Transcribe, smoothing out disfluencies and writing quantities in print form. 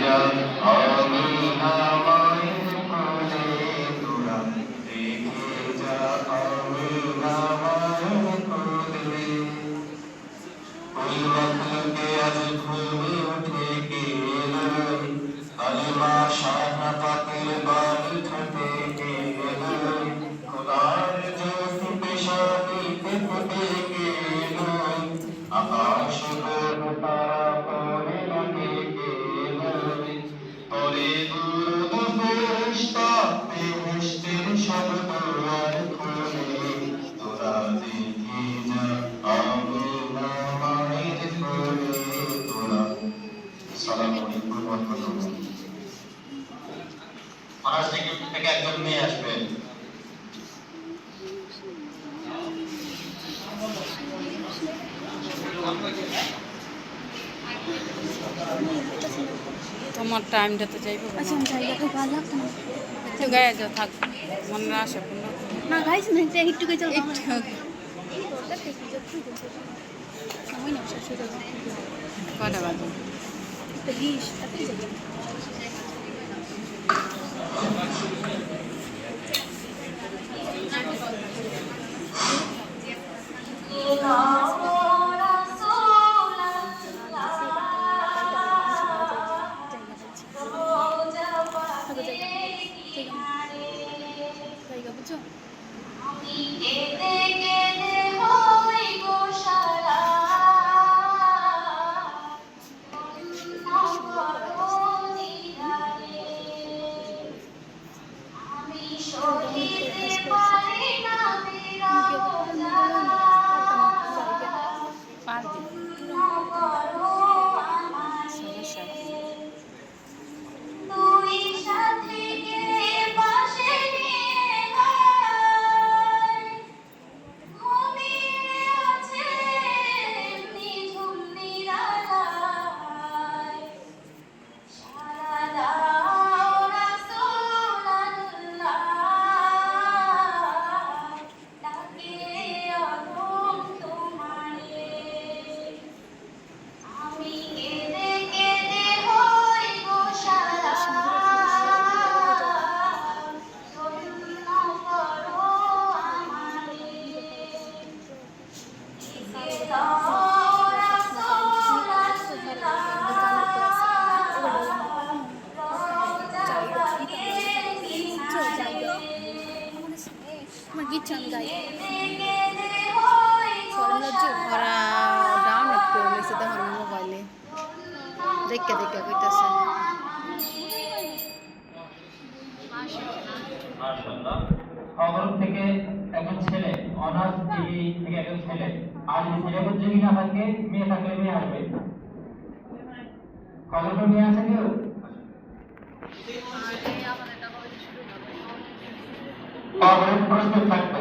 যা আমিনা মায়ের কোলে তোরা রেখে যা আমিনা মায়ের কোলে ওই মখলুকে আজ ঘুমে উঠে গেলো কালিমা শাহনাপাকের বাণী ঠোঁটে গেলো খোদার জ্যোতি পেশানিতে ফুটে গেলো আকাশ গগন তারা পরে লাগে গেলো তরে দুরুদ ফেরেশতা বেহেশতের সব দুয়ার খুলে তোরা দেখে যা আমিনা মায়ের কোলে তোরা। আসসালামু আলাইকুম ওয়া রাহমাতুল্লাহ। আজ থেকে একজন মেয়ে আসবেন। তোমার টাইমটা তো যাইব। আচ্ছা জায়গাটা ভালো লাগতো না। একটু গায়ে যাও, থাক মনে আসে না গাইস না যে একটু গে চল একটু সময় না শেষ হয়ে যাবে কটা বাজে? একটা 20 তাতে যাবে জায়গা বুঝছো ওরা ডাউনলোড করে নিয়েছে, দেখো মোবাইলে দেখে দেখে কইতেছে। মাশাআল্লাহ। খবর থেকে একজন ছেলে, অনার্স ডিগ্রি থেকে একজন ছেলে, আর ছেলে যদি না থাকে, মেয়ে থাকলে মেয়ে আসবে। খবর নিয়ে আসে কেউ? খবরের প্রস্তুত থাকতে